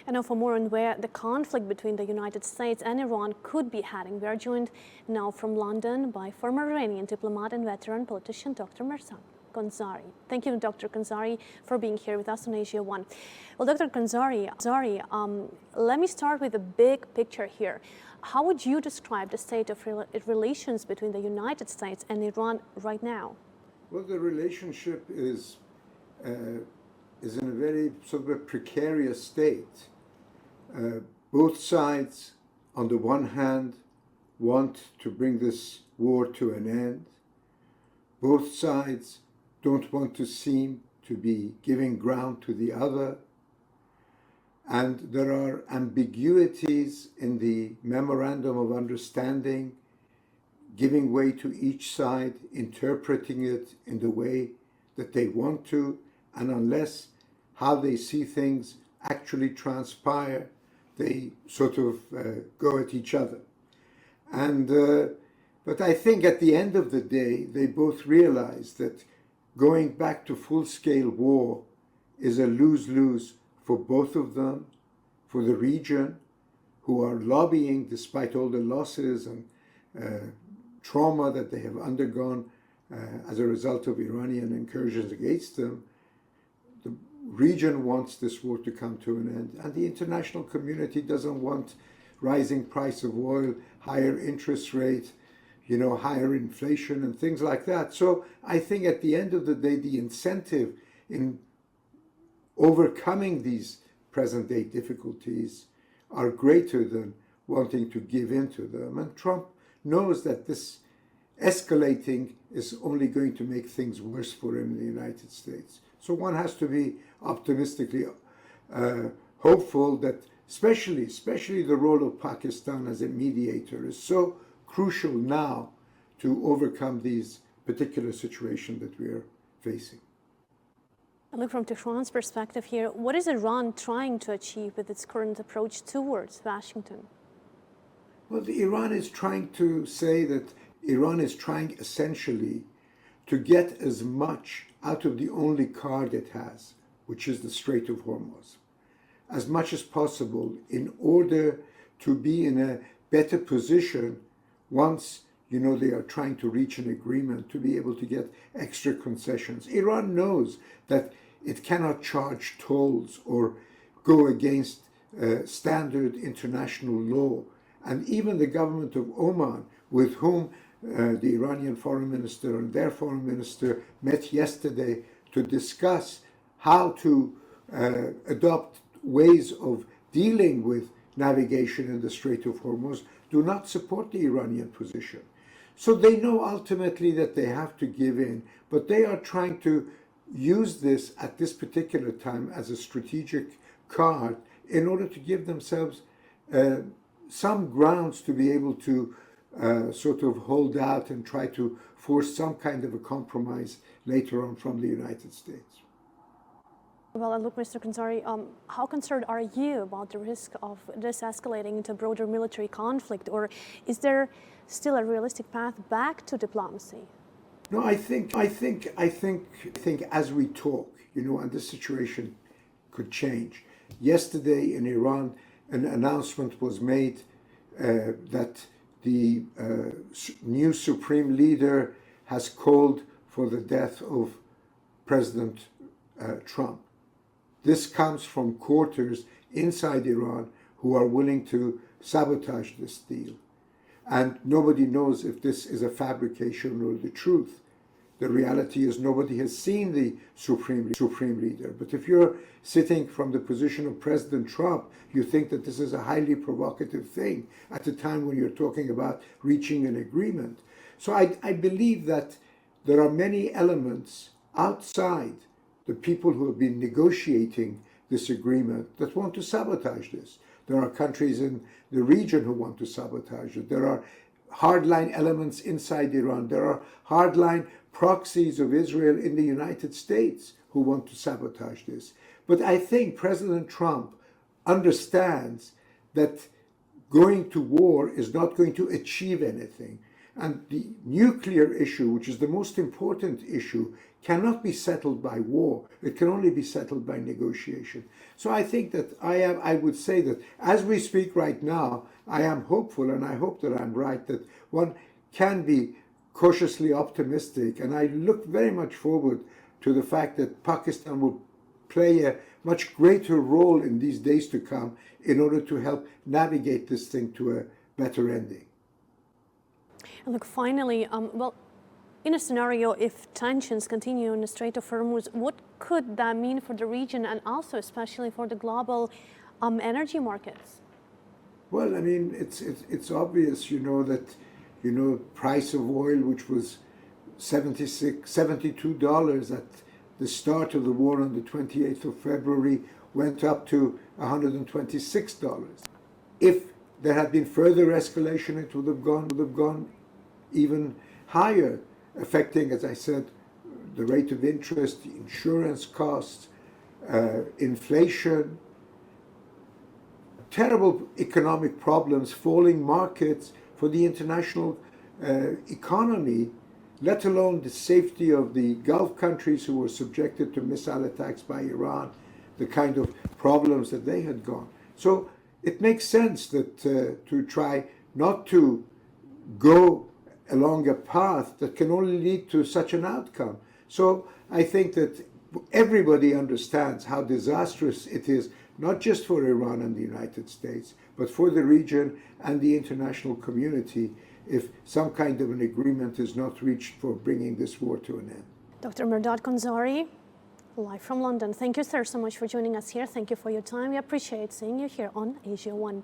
And now for more on where the conflict between the United States and Iran could be heading, we are joined now from London by former Iranian diplomat and veteran politician Dr. Mehrdad Khonsari. Thank you, Dr. Khonsari, for being here with us on Asia One. Well, Dr. Khonsari, let me start with the big picture here. How would you describe the state of relations between the United States and Iran right now? Well, the relationship is in a very sort of a precarious state. Both sides, on the one hand, want to bring this war to an end. Both sides don't want to seem to be giving ground to the other. And there are ambiguities in the Memorandum of Understanding, giving way to each side, interpreting it in the way that they want to, and unless how they see things actually transpire, they sort of go at each other. And but I think at the end of the day, they both realize that going back to full-scale war is a lose-lose for both of them, for the region, who are lobbying despite all the losses and trauma that they have undergone as a result of Iranian incursions against them. The region wants this war to come to an end, and the international community doesn't want rising price of oil, higher interest rate, higher inflation and things like that. So I think at the end of the day, the incentive in overcoming these present-day difficulties are greater than wanting to give in to them. And Trump knows that this escalating is only going to make things worse for him in the United States. So one has to be optimistically hopeful that especially the role of Pakistan as a mediator is so crucial now to overcome these particular situations that we are facing. Look, from Tehran's perspective here, what is Iran trying to achieve with its current approach towards Washington? Well, Iran is trying to say that Iran is trying essentially to get as much out of the only card it has, which is the Strait of Hormuz, as much as possible in order to be in a better position once, they are trying to reach an agreement to be able to get extra concessions. Iran knows that it cannot charge tolls or go against standard international law. And even the government of Oman, with whom the Iranian foreign minister and their foreign minister met yesterday to discuss how to adopt ways of dealing with navigation in the Strait of Hormuz, do not support the Iranian position. So they know ultimately that they have to give in, but they are trying to use this at this particular time as a strategic card in order to give themselves some grounds to be able to sort of hold out and try to force some kind of a compromise later on from the United States. Well, look, Mr. Khonsari, how concerned are you about the risk of this escalating into broader military conflict, or is there still a realistic path back to diplomacy? No, I think as we talk, and this situation could change. Yesterday in Iran, an announcement was made that the new supreme leader has called for the death of President Trump. This comes from quarters inside Iran who are willing to sabotage this deal. And nobody knows if this is a fabrication or the truth. The reality is nobody has seen the supreme leader. But if you're sitting from the position of President Trump, you think that this is a highly provocative thing at the time when you're talking about reaching an agreement. So I believe that there are many elements outside the people who have been negotiating this agreement that want to sabotage this. There are countries in the region who want to sabotage it. There are hardline elements inside Iran. There are hardline proxies of Israel in the United States who want to sabotage this. But I think President Trump understands that going to war is not going to achieve anything. And the nuclear issue, which is the most important issue, cannot be settled by war. It can only be settled by negotiation. So I think that I would say that as we speak right now, I am hopeful, and I hope that I'm right, that one can be cautiously optimistic. And I look very much forward to the fact that Pakistan will play a much greater role in these days to come in order to help navigate this thing to a better ending. And look, finally, well, in a scenario, if tensions continue in the Strait of Hormuz, what could that mean for the region and also especially for the global energy markets? Well, I mean, it's obvious, that, price of oil, which was $72 at the start of the war on the 28th of February, went up to $126. If there had been further escalation, it would have gone even higher, affecting, as I said, the rate of interest, the insurance costs, inflation, terrible economic problems, falling markets for the international economy, let alone the safety of the Gulf countries who were subjected to missile attacks by Iran, the kind of problems that they had gone. So it makes sense that to try not to go along a path that can only lead to such an outcome. So I think that everybody understands how disastrous it is, not just for Iran and the United States, but for the region and the international community, if some kind of an agreement is not reached for bringing this war to an end. Dr. Mehrdad Khonsari, live from London. Thank you, sir, so much for joining us here. Thank you for your time. We appreciate seeing you here on Asia One.